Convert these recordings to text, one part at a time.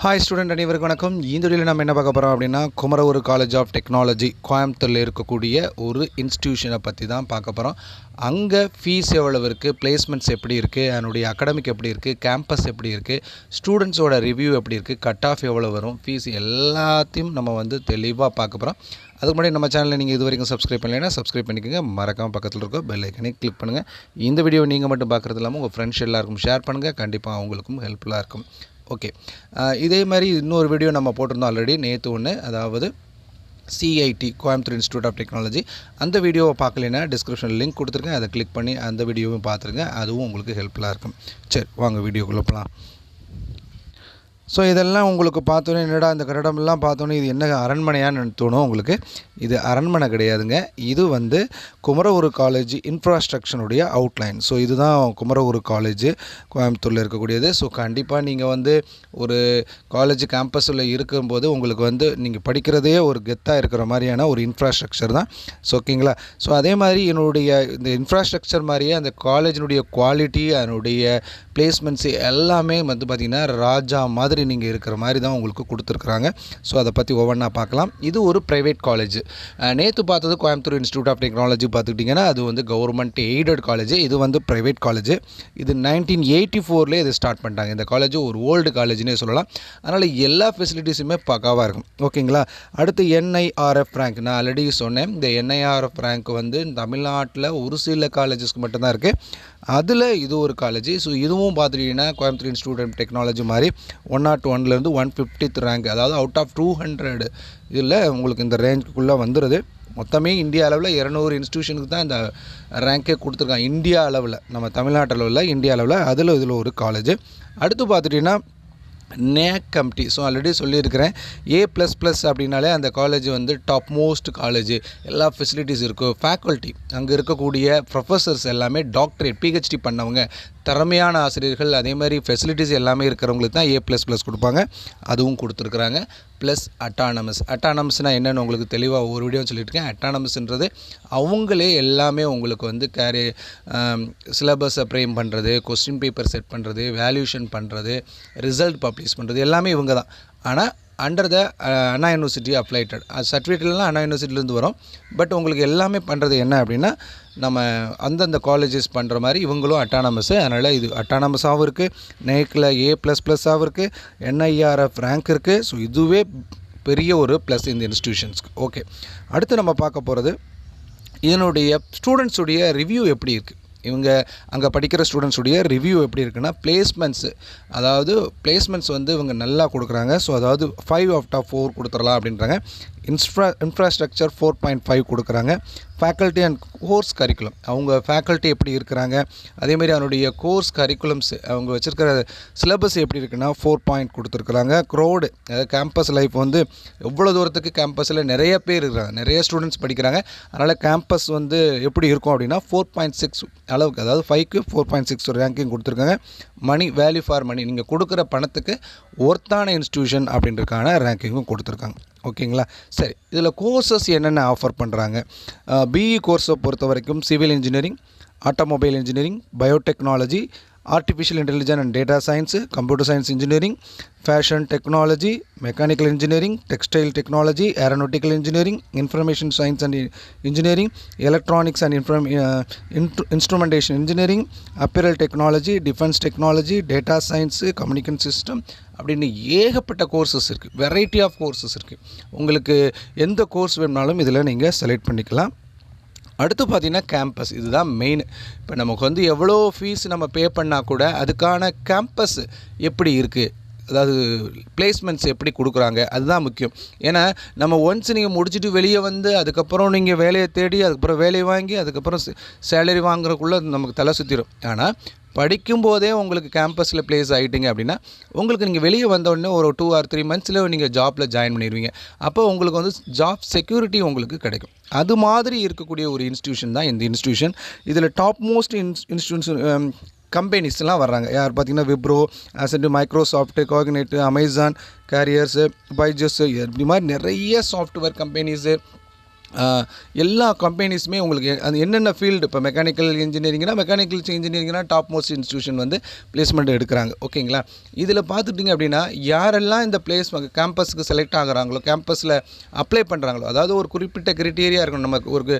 Hi student அனைவருக்கும் வணக்கம். இந்த வீடியோவில் நம்ம என்ன பார்க்க போகிறோம் அப்படின்னா, குமரகுரு காலேஜ் ஆஃப் டெக்னாலஜி கோயம்புத்தூரில் இருக்கக்கூடிய ஒரு இன்ஸ்டிடியூஷனை பற்றி தான் பார்க்க போகிறோம். அங்கே ஃபீஸ் எவ்வளவு இருக்குது, பிளேஸ்மெண்ட்ஸ் எப்படி இருக்குது, அதனுடைய அகாடமிக் எப்படி இருக்குது, கேம்பஸ் எப்படி இருக்குது, ஸ்டூடெண்ட்ஸோட ரிவ்யூ எப்படி இருக்குது, கட் ஆஃப் எவ்வளோ வரும், ஃபீஸ் எல்லாத்தையும் நம்ம தெளிவாக பார்க்க போகிறோம். அதுக்கு முன்னாடி நம்ம சேனலில் நீங்கள் இது வரைக்கும் சப்ஸ்கிரைப் பண்ணலைன்னா சப்ஸ்கிரைப் பண்ணிக்கோங்க. மறக்காமல் பக்கத்தில் இருக்க பெல் ஐக்கனை கிளிக் பண்ணுங்கள். இந்த வீடியோ நீங்கள் மட்டும் பார்க்குறது இல்லாமல் உங்கள் ஃப்ரெண்ட்ஸ் எல்லாருக்கும் ஷேர் பண்ணுங்கள். கண்டிப்பாக அவங்களுக்கும் ஹெல்ப்ஃபுல்லாக இருக்கும். ஓகே, இதே மாதிரி இன்னொரு வீடியோ நம்ம போட்டிருந்தோம் ஆல்ரெடி நேற்று ஒன்று, அதாவது CIT Coimbatore Institute of Technology. அந்த வீடியோவை பார்க்கலைன்னா டிஸ்கிரிப்ஷனில் லிங்க் கொடுத்துருக்கேன், அதை கிளிக் பண்ணி அந்த வீடியோவும் பார்த்துருங்க. அதுவும் உங்களுக்கு ஹெல்ப்ஃபுல்லாக இருக்கும். சரி, வாங்க வீடியோக்குள்ளே போகலாம். ஸோ இதெல்லாம் உங்களுக்கு பார்த்தோன்னே என்னடா இந்த கட்டடமெல்லாம் பார்த்தோன்னே இது என்ன அரண்மனையான்னு தோணும் உங்களுக்கு. இது அரண்மனை கிடையாதுங்க. இது குமரகுரு காலேஜ் இன்ஃப்ராஸ்ட்ரக்சருடைய அவுட்லைன். ஸோ இதுதான் குமரகுரு காலேஜ் கோயம்புத்தூரில் இருக்கக்கூடியது. ஸோ கண்டிப்பாக நீங்கள் ஒரு காலேஜ் கேம்பஸில் இருக்கும்போது உங்களுக்கு நீங்கள் படிக்கிறதே ஒரு கெத்தாக இருக்கிற மாதிரியான ஒரு இன்ஃப்ராஸ்ட்ரக்சர் தான். ஸோ ஓகேங்களா. ஸோ அதே மாதிரி என்னுடைய இந்த இன்ஃப்ராஸ்ட்ரக்சர் மாதிரியே அந்த காலேஜினுடைய குவாலிட்டி, அதனுடைய பிளேஸ்மெண்ட்ஸு எல்லாமே பார்த்திங்கன்னா ராஜா மாதிரி நீங்கள் இருக்கிற மாதிரி தான் உங்களுக்கு கொடுத்துருக்குறாங்க. ஸோ அதை பற்றி ஒவ்வொன்றா பார்க்கலாம். இது ஒரு ப்ரைவேட் காலேஜ். நேற்று பார்த்தது கோயம்புத்தூர் இன்ஸ்டியூட் ஆஃப் டெக்னாலஜி பார்த்துக்கிட்டிங்கன்னா அது கவர்மெண்ட் எய்டட் காலேஜ். இது ப்ரைவேட் காலேஜ். இது 1984 இது ஸ்டார்ட் பண்ணிட்டாங்க. இந்த காலேஜ் ஒரு ஓல்டு காலேஜ்னே சொல்லலாம். அதனால் எல்லா ஃபெசிலிட்டிஸுமே பக்காவாக இருக்கும். ஓகேங்களா. அடுத்து என்ஐஆர்எஃப் ரேங்க். நான் ஆல்ரெடி சொன்னேன், இந்த என்ஐஆர்எஃப் ரேங்க் தமிழ்நாட்டில் ஒரு சில காலேஜஸ்க்கு மட்டும்தான் இருக்குது. அதில் இது ஒரு காலேஜ். ஸோ இதுவும் பார்த்துட்டிங்கன்னா கோயம்புத்தூர் இன்ஸ்டியூட் ஆஃப் டெக்னாலஜி மாதிரி 101 150th ரேங்க், அதாவது அவுட் ஆஃப் 200 இதில் உங்களுக்கு இந்த ரேஞ்சுக்குள்ளே வந்துடுது. மொத்தமே இந்தியா அளவில் 200 இன்ஸ்டியூஷனுக்கு தான் இந்த ரேங்கே கொடுத்துருக்காங்க. இந்தியா அளவில், நம்ம தமிழ்நாட்டு அளவில், இந்தியா அளவில் இதில் ஒரு காலேஜ். அடுத்து பார்த்துட்டிங்கன்னா நேக் கமிட்டி. ஸோ ஆல்ரெடி சொல்லியிருக்கிறேன், A++ அப்படின்னாலே அந்த காலேஜ் டாப் மோஸ்ட் காலேஜ். எல்லா ஃபெசிலிட்டிஸ் இருக்கும். ஃபேக்கல்ட்டி, அங்கே இருக்கக்கூடிய ப்ரொஃபஸர்ஸ் எல்லாமே டாக்டரேட் PhD பண்ணவங்க, திறமையான ஆசிரியர்கள். அதே மாதிரி ஃபெசிலிட்டிஸ் எல்லாமே இருக்கிறவங்களுக்கு தான் A++ கொடுப்பாங்க. அதுவும் கொடுத்துருக்குறாங்க. ப்ளஸ் அட்டானமஸ்னால் என்னென்னு உங்களுக்கு தெளிவாக ஒரு வீடியோ சொல்லியிருக்கேன். அட்டானமஸ்ன்றது அவங்களே எல்லாமே உங்களுக்கு சிலபஸை ஃப்ரேம் பண்ணுறது, கொஸ்டின் பேப்பர் செட் பண்ணுறது, வேல்யூஷன் பண்ணுறது, ரிசல்ட் பப்ளிஷ் பண்ணுறது எல்லாமே இவங்க தான். ஆனால் அண்டர் த அண்ணா யூனிவர்சிட்டி அப்ளைட்டட். அது சர்டிஃபிகேட்லாம் அண்ணா யூனிவர்சிட்டிலேருந்து வரும். பட் உங்களுக்கு எல்லாமே பண்ணுறது என்ன அப்படின்னா, நம்ம அந்தந்த காலேஜஸ் பண்ணுற மாதிரி இவங்களும் அட்டானமஸு. அதனால் இது அட்டானமஸாகவும் இருக்குது, நேக்கில் A++ஆகவும் இருக்குது, NIRF ரேங்க் இருக்குது. ஸோ இதுவே பெரிய ஒரு ப்ளஸ் இந்த இன்ஸ்டிடியூஷன்ஸ்க்கு. ஓகே, அடுத்து நம்ம பார்க்க போகிறது இதனுடைய ஸ்டூடெண்ட்ஸுடைய ரிவ்யூ எப்படி இருக்குது. இவங்க அங்கே படிக்கிற ஸ்டூடெண்ட்ஸுடைய ரிவ்யூ எப்படி இருக்குன்னா, பிளேஸ்மெண்ட்ஸு, அதாவது பிளேஸ்மெண்ட்ஸ் இவங்க நல்லா கொடுக்குறாங்க. ஸோ அதாவது 5 out of 4 கொடுத்துடலாம் அப்படின்றாங்க. இன்ஃப்ராஸ்ட்ரக்சர் 4.5 கொடுக்குறாங்க. ஃபேக்கல்ட்டி அண்ட் கோர்ஸ் கரிக்குலம், அவங்க ஃபேக்கல்ட்டி எப்படி இருக்கிறாங்க, அதேமாதிரி அவனுடைய கோர்ஸ் கரிக்குலம்ஸ், அவங்க வச்சுருக்கிற சிலபஸ் எப்படி இருக்குன்னா 4 point கொடுத்துருக்குறாங்க. க்ரௌடு, அதாவது கேம்பஸ் லைஃப் எவ்வளோ தூரத்துக்கு கேம்பஸில் நிறைய பேர் இருக்கிறாங்க, நிறைய ஸ்டூடெண்ட்ஸ் படிக்கிறாங்க. அதனால் கேம்பஸ் எப்படி இருக்கும் அப்படின்னா 4.6 அளவுக்கு, அதாவது 5க்கு 4.6 ஒரு ரேங்கிங் கொடுத்துருக்காங்க. மணி, வேல்யூ ஃபார் மணி, நீங்கள் கொடுக்குற பணத்துக்கு ஒர்த்தான இன்ஸ்டிடியூஷன் அப்படின்றதுக்கான ரேங்கிங்கும் கொடுத்துருக்காங்க. ஓகேங்களா. சரி, இதில் கோர்சஸ் என்னென்ன ஆஃபர் பண்ணுறாங்க. BE கோர்ஸை பொறுத்த வரைக்கும் civil engineering, automobile engineering, biotechnology, artificial intelligence and data science, computer science engineering, fashion technology, mechanical engineering, textile technology, aeronautical engineering, information science and engineering, electronics and instrumentation engineering, apparel technology, defence technology, data science, communication system அப்படின்னு ஏகப்பட்ட courses இருக்குது. Variety of courses இருக்குது. உங்களுக்கு எந்த course வேணுனாலும் இதில் நீங்கள் select பண்ணிக்கலாம். அடுத்து பார்த்திங்கன்னா கேம்பஸ், இதுதான் மெயின். இப்போ நமக்கு எவ்வளோ ஃபீஸ் நம்ம பே பண்ணால் கூட அதுக்கான கேம்பஸ் எப்படி இருக்குது, அதாவது பிளேஸ்மெண்ட்ஸ் எப்படி கொடுக்குறாங்க, அதுதான் முக்கியம். ஏன்னா நம்ம ஒன்ஸ் நீங்கள் முடிச்சுட்டு வெளியே அதுக்கப்புறம் நீங்கள் வேலையை தேடி, அதுக்கப்புறம் வேலையை வாங்கி, அதுக்கப்புறம் சேலரி வாங்குறதுக்குள்ளே நமக்கு தலை சுற்றிடும். ஆனால் படிக்கும்போதே உங்களுக்கு கேம்பஸில் ப்ளேஸ் ஆகிட்டிங்க அப்படின்னா உங்களுக்கு நீங்கள் வெளியே வந்தோடனே ஒரு 2 or 3 monthஸில் நீங்கள் ஜாப்பில் ஜாயின் பண்ணிடுவீங்க. அப்போ உங்களுக்கு ஜாப் செக்யூரிட்டி உங்களுக்கு கிடைக்கும். அது மாதிரி இருக்கக்கூடிய ஒரு இன்ஸ்டிடியூஷன் தான் இந்த இன்ஸ்டிடியூஷன். இதில் டாப் மோஸ்ட் இன்ஸ்டிடியூஷன் கம்பெனிஸ்லாம் வர்றாங்க. யார் பார்த்திங்கன்னா விப்ரோ, அசென்ட், மைக்ரோசாஃப்ட், காக்னிட், அமேசான், கேரியர்ஸு, பைஜஸ், இப்படி மாதிரி நிறைய சாஃப்ட்வேர் கம்பெனிஸு, எல்லா கம்பெனிஸுமே உங்களுக்கு அது என்னென்ன ஃபீல்டு இப்போ மெக்கானிக்கல் இன்ஜினியரிங்னா டாப் மோஸ்ட் இன்ஸ்டியூஷன் வந்து பிளேஸ்மெண்ட் எடுக்கிறாங்க. ஓகேங்களா? இதில் பார்த்துட்டிங்க அப்படின்னா யாரெல்லாம் இந்த கேம்பஸுக்கு செலக்ட் ஆகுறாங்களோ, கேம்பஸில் அப்ளை பண்ணுறாங்களோ, அதாவது ஒரு குறிப்பிட்ட கிரிட்டீரியா இருக்கணும். நமக்கு ஒரு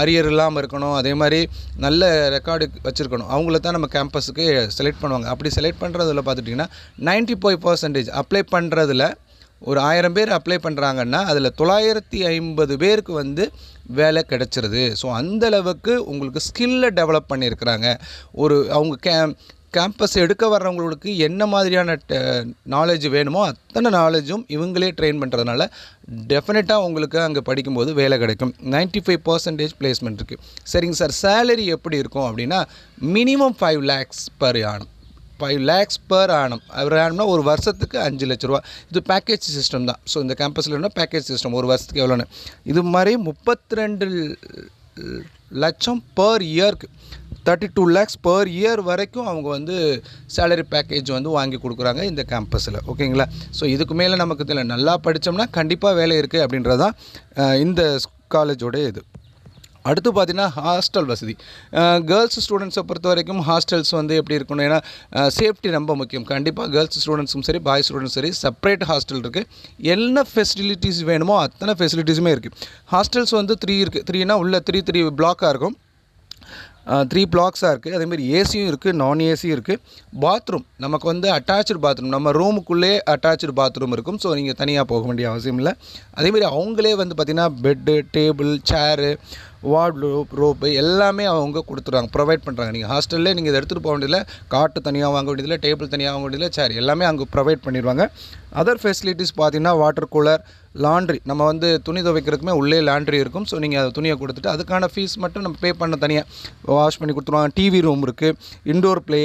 அரியர் இல்லாமல் இருக்கணும், அதே மாதிரி நல்ல ரெக்கார்டு வச்சுருக்கணும். அவங்கள தான் நம்ம கேம்பஸுக்கு செலக்ட் பண்ணுவாங்க. அப்படி செலக்ட் பண்ணுறதுல பார்த்துட்டிங்கன்னா 95% அப்ளை பண்ணுறதுல ஒரு 1000 பேர் அப்ளை பண்ணுறாங்கன்னா அதில் 950 பேருக்கு வந்து வேலை கிடச்சிருது. ஸோ அந்தளவுக்கு உங்களுக்கு ஸ்கில்லை டெவலப் பண்ணியிருக்கிறாங்க. அவங்க கேம்பஸ் எடுக்க வர்றவங்களுக்கு என்ன மாதிரியான நாலேஜ் வேணுமோ அத்தனை நாலேஜும் இவங்களே ட்ரெயின் பண்ணுறதுனால டெஃபினட்டாக உங்களுக்கு அங்கே படிக்கும்போது வேலை கிடைக்கும். 95% பிளேஸ்மெண்ட் இருக்குது. சரிங்க சார், சேலரி எப்படி இருக்கும் அப்படின்னா minimum 5 lakhs per annum. 5 lakhs per annum. ஆனம்னா ஒரு வருஷத்துக்கு 5 லட்ச ரூபா. இது பேக்கேஜ் சிஸ்டம் தான். ஸோ இந்த கேம்பஸில் என்ன பேக்கேஜ் சிஸ்டம், ஒரு வருஷத்துக்கு எவ்வளோன்னு இது மாதிரி 32 லட்சம் per இயருக்கு 32 lakhs per year வரைக்கும் அவங்க வந்து சேலரி பேக்கேஜ் வந்து வாங்கி கொடுக்குறாங்க இந்த கேம்பஸில். ஓகேங்களா? ஸோ இதுக்கு மேலே நமக்கு தெரியல, நல்லா படித்தோம்னா கண்டிப்பாக வேலை இருக்குது அப்படின்றது தான் இந்த காலேஜோட இது. அடுத்து பார்த்திங்கன்னா ஹாஸ்டல் வசதி. கேர்ள்ஸ் ஸ்டூடெண்ட்ஸை பொறுத்த வரைக்கும் ஹாஸ்டல்ஸ் வந்து எப்படி இருக்கணும், ஏன்னா சேஃப்டி ரொம்ப முக்கியம். கண்டிப்பாக கேர்ள்ஸ் ஸ்டூடெண்ட்ஸும் சரி பாய்ஸ் ஸ்டூடெண்ட்ஸும் சரி செப்பரேட் ஹாஸ்டல் இருக்குது. என்ன ஃபெசிலிட்டிஸ் வேணுமோ அத்தனை ஃபெசிலிட்டிஸுமே இருக்குது. ஹாஸ்டல்ஸ் வந்து 3 இருக்குது. 3னா உள்ள 3 பிளாக்காக இருக்கும். 3 பிளாக்ஸாக இருக்குது. அதேமாதிரி ஏசியும் இருக்குது, நான் ஏசியும் இருக்குது. பாத்ரூம் நமக்கு வந்து அட்டாச்சு பாத்ரூம், நம்ம ரூமுக்குள்ளே அட்டாச்சு பாத்ரூம் இருக்கும். ஸோ நீங்கள் தனியாக போக வேண்டிய அவசியம் இல்லை. அதேமாதிரி அவங்களே வந்து பார்த்திங்கன்னா பெட்டு, டேபிள், சேரு, ரோப்பு எல்லாமே அவங்க கொடுத்துருவாங்க, ப்ரொவைட் பண்ணுறாங்க. நீங்கள் ஹாஸ்டல்லே நீங்கள் இதை எடுத்துகிட்டு போக வேண்டியதில்லை, காட்டு தனியாக வாங்க வேண்டியதில்லை, டேபிள் தனியாக வாங்க வேண்டியதில்லை, சேர் எல்லாமே அங்கே ப்ரொவைட் பண்ணிடுவாங்க. அதர் ஃபெசிலிட்டிஸ் பார்த்திங்கன்னா வாட்டர் கூலர், லாண்ட்ரி, நம்ம வந்து துணி துவைக்கிறதுக்குமே உள்ளே லாண்ட்ரி இருக்கும். ஸோ நீங்கள் அதை துணியை கொடுத்துட்டு அதுக்கான ஃபீஸ் மட்டும் நம்ம பே பண்ண தனியாக வாஷ் பண்ணி கொடுத்துருவாங்க. டிவி ரூம் இருக்குது, indoor play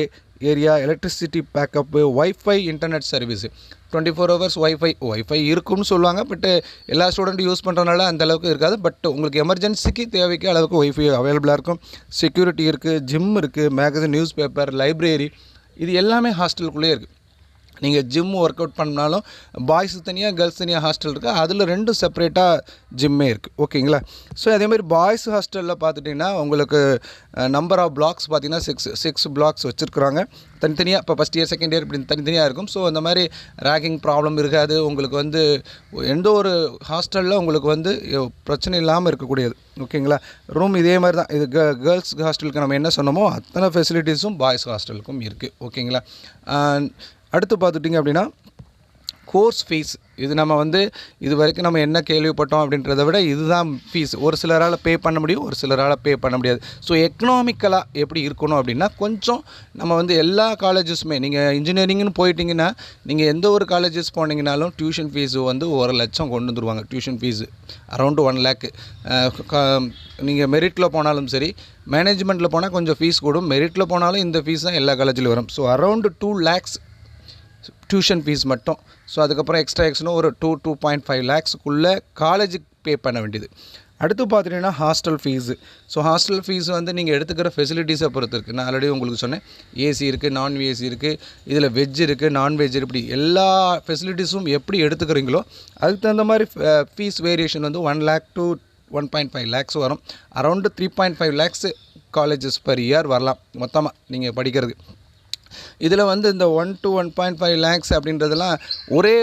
area, electricity backup, wifi, internet service 24 hours wifi இருக்கும்னு சொல்லுவாங்க. பட்டு எல்லா ஸ்டூடெண்ட்டும் யூஸ் பண்ணுறதுனால அந்தளவுக்கு இருக்காது. பட் உங்களுக்கு எமர்ஜென்சிக்கு தேவைக்கு அளவுக்கு ஒய்ஃபை அவைலபிளாக இருக்கும். செக்யூரிட்டி இருக்குது, ஜிம் இருக்குது, மேகசின், நியூஸ் பேப்பர், லைப்ரரி, இது எல்லாமே ஹாஸ்டலுக்குள்ளே இருக்குது. நீங்கள் ஜிம் ஒர்க் அவுட் பண்ணாலும் பாய்ஸு தனியாக கேர்ள்ஸ் தனியாக ஹாஸ்டல் இருக்குது. அதில் 2 செப்பரேட்டாக ஜிம்மே இருக்குது. ஓகேங்களா? ஸோ அதேமாதிரி பாய்ஸ் ஹாஸ்டலில் பார்த்துட்டிங்கன்னா உங்களுக்கு நம்பர் ஆஃப் பிளாக்ஸ் பார்த்திங்கன்னா 6 பிளாக்ஸ் வச்சுருக்குறாங்க. தனித்தனியாக இப்போ ஃபஸ்ட் இயர் செகண்ட் இயர் இப்படி தனித்தனியாக இருக்கும். ஸோ அந்த மாதிரி ரேகிங் ப்ராப்ளம் இருக்காது. உங்களுக்கு வந்து எந்த ஒரு ஹாஸ்டலில் உங்களுக்கு வந்து பிரச்சனை இல்லாமல் இருக்கக்கூடியது. ஓகேங்களா? ரூம் இதே மாதிரி தான். இது கேர்ள்ஸ் ஹாஸ்டலுக்கு நம்ம என்ன சொன்னோமோ அத்தனை ஃபெசிலிட்டிஸும் பாய்ஸ் ஹாஸ்டலுக்கும் இருக்குது. ஓகேங்களா? அடுத்து பார்த்துட்டிங்க அப்படின்னா கோர்ஸ் ஃபீஸ். இது நம்ம வந்து இது வரைக்கும் நம்ம என்ன கேள்விப்பட்டோம் அப்படின்றத விட இதுதான் ஃபீஸ். ஒரு சிலரால் பே பண்ண முடியும், ஒரு சிலரால் பே பண்ண முடியாது. ஸோ எக்கனாமிக்கலாக எப்படி இருக்கணும் அப்படின்னா கொஞ்சம் நம்ம வந்து எல்லா காலேஜஸுமே நீங்கள் இன்ஜினியரிங்னு போயிட்டிங்கன்னா நீங்கள் எந்த ஒரு காலேஜஸ் போனீங்கனாலும் டியூஷன் ஃபீஸு வந்து 1 லட்சம் கொண்டு வந்துடுவாங்க. Tuition fees around 1 lakh. நீங்கள் மெரிட்டில் போனாலும் சரி, மேனேஜ்மெண்ட்டில் போனால் கொஞ்சம் ஃபீஸ் கூடும், மெரிட்டில் போனாலும் இந்த ஃபீஸ் தான் எல்லா காலேஜிலும் வரும். So around 2 lakhs tuition fees மட்டும். ஸோ அதுக்கப்புறம் எக்ஸ்ட்ரா ஒரு 2.5 lakhsக்குள்ளே காலேஜுக்கு பே பண்ண வேண்டியது. அடுத்து பார்த்துட்டிங்கன்னா hostel fees. So hostel fees வந்து நீங்கள் எடுத்துக்கிற ஃபெசிலிட்டிஸை பொறுத்து இருக்குது. நான் ஆல்ரெடி உங்களுக்கு சொன்னேன், ஏசி இருக்குது, நான் ஏசி இருக்குது, இதில் வெஜ் இருக்குது, நான்வெஜ் இப்படி எல்லா ஃபெசிலிட்டிஸும் எப்படி எடுத்துக்கிறீங்களோ அதுக்கு தகுந்த மாதிரி ஃபீஸ் வேரியேஷன் வந்து 1 lakh to 1.5 lakhs வரும். Around 3.5 lakhs colleges per year வரலாம் மொத்தமாக நீங்கள் படிக்கிறது. இதில் வந்து இந்த 1 to 1.5 lakhs அப்படின்றதெல்லாம் ஒரே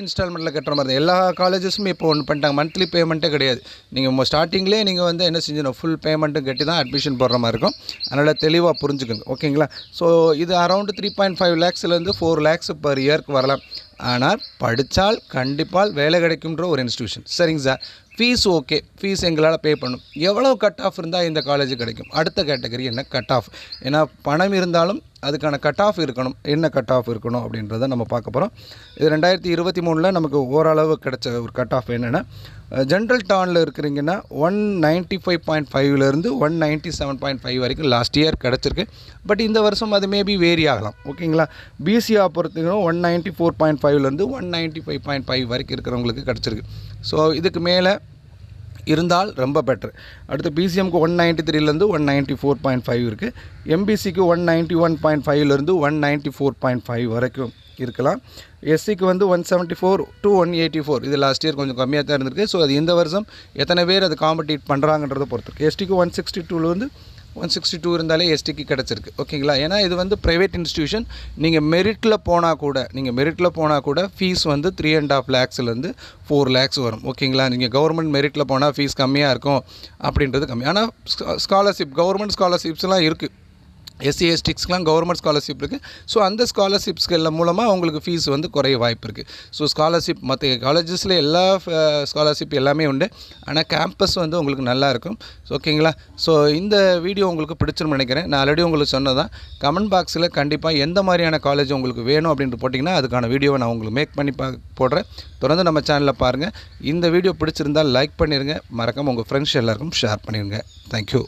இன்ஸ்டால்மெண்ட்டில் கட்டுற மாதிரி தான். எல்லா காலேஜஸும் இப்போ ஒன்று பண்ணிட்டாங்க, மந்த்லி பேமெண்ட்டே கிடையாது. நீங்கள் ஸ்டார்டிங்லேயே நீங்கள் வந்து என்ன செஞ்சணும், ஃபுல் பேமெண்ட்டும் கட்டி தான் அட்மிஷன் போடுற மாதிரி இருக்கும். அதனால் தெளிவாக புரிஞ்சுக்கோங்க. ஓகேங்களா? ஸோ இது அரௌண்டு 3.5 lakhsலேருந்து 4 lakhs per இயர்க்கு வரலாம். ஆனால் படித்தால் கண்டிப்பாக வேலை கிடைக்கும்ன்ற ஒரு இன்ஸ்டியூஷன். சரிங்க சார், ஃபீஸ் ஓகே, ஃபீஸ் எங்களால் பே பண்ணணும், எவ்வளோ கட் ஆஃப் இருந்தால் இந்த காலேஜ் கிடைக்கும்? அடுத்த கேட்டகரி என்ன கட் ஆஃப். ஏன்னா பணம் இருந்தாலும் அதுக்கான கட் ஆஃப் இருக்கணும். என்ன கட் ஆஃப் இருக்கணும் அப்படின்றத நம்ம பார்க்க போகிறோம். இது 2023 நமக்கு ஓரளவு கிடைச்ச ஒரு கட் ஆஃப் என்னென்னா, ஜென்ரல் டர்னில் இருக்கிறீங்கன்னா 195.5லேருந்து 197.5 வரைக்கும் லாஸ்ட் இயர் கிடச்சிருக்கு. பட் இந்த வருஷம் அது மேபி வேரி ஆகலாம். ஓகேங்களா? பிசிஆ பொறுத்தவரைக்கும் 194.5லேருந்து 195.5 வரைக்கும் இருக்கிறவங்களுக்கு கிடச்சிருக்கு. ஸோ இதுக்கு மேலே இருந்தால் ரொம்ப பெட்டர். அடுத்து பிசிஎம்க்கு 193லேருந்து 194.5 இருக்குது. எம்பிசிக்கு 191.5லேருந்து 194.5 வரைக்கும் இருக்கலாம். எஸ்சிக்கு வந்து 174 to 184 இது லாஸ்ட் இயர் கொஞ்சம் கம்மியாக தான் இருந்திருக்கு. ஸோ அது இந்த வருஷம் எத்தனை பேர் அது காம்படிட் பண்ணுறாங்கன்றதை பொறுத்திருக்கு. எஸ்டிக்கு 162 162 இருந்தாலே எஸ்டிக்கு கிடச்சிருக்கு. ஓகேங்களா? ஏன்னா இது வந்து ப்ரைவேட் இன்ஸ்டியூஷன். நீங்கள் மெரிட்டில் போனால் கூட ஃபீஸ் வந்து 3.5 lakhsலேருந்து 4 lakhs வரும். ஓகேங்களா? நீங்கள் கவர்மெண்ட் மெரிட்டில் போனால் ஃபீஸ் கம்மியாக இருக்கும் அப்படின்றது கம்மி. ஆனால் ஸ்காலர்ஷிப் கவர்மெண்ட் ஸ்காலர்ஷிப்ஸ்லாம் இருக்குது. எஸ்சி எஸ்டிக்ஸ்க்கெலாம் கவர்மெண்ட் ஸ்காலர்ஷிப் இருக்குது. ஸோ அந்த ஸ்காலர்ஷிப்ஸ்கள் மூலமாக உங்களுக்கு ஃபீஸ் வந்து குறைய வாய்ப்பு இருக்குது. ஸோ ஸ்காலர்ஷிப் மற்ற காலேஜஸில் எல்லா ஸ்காலர்ஷிப் எல்லாமே உண்டு. ஆனால் கேம்பஸ் வந்து உங்களுக்கு நல்லாயிருக்கும். ஓகேங்களா? ஸோ இந்த வீடியோ உங்களுக்கு பிடிச்சிருன்னு நினைக்கிறேன். நான் ஆல்ரெடி உங்களுக்கு சொன்னதான். கமெண்ட் பாக்ஸில் கண்டிப்பாக எந்த மாதிரியான காலேஜ் உங்களுக்கு வேணும் அப்படின்ட்டு போட்டிங்கன்னா அதுக்கான வீடியோவை நான் உங்களுக்கு மேக் பண்ணி போடுறேன். தொடர்ந்து நம்ம சேனலில் பாருங்கள். இந்த வீடியோ பிடிச்சிருந்தால் லைக் பண்ணிடுங்க. மறக்காமல் உங்கள் ஃப்ரெண்ட்ஸ் எல்லாருக்கும் ஷேர் பண்ணிடுங்க. தேங்க்யூ.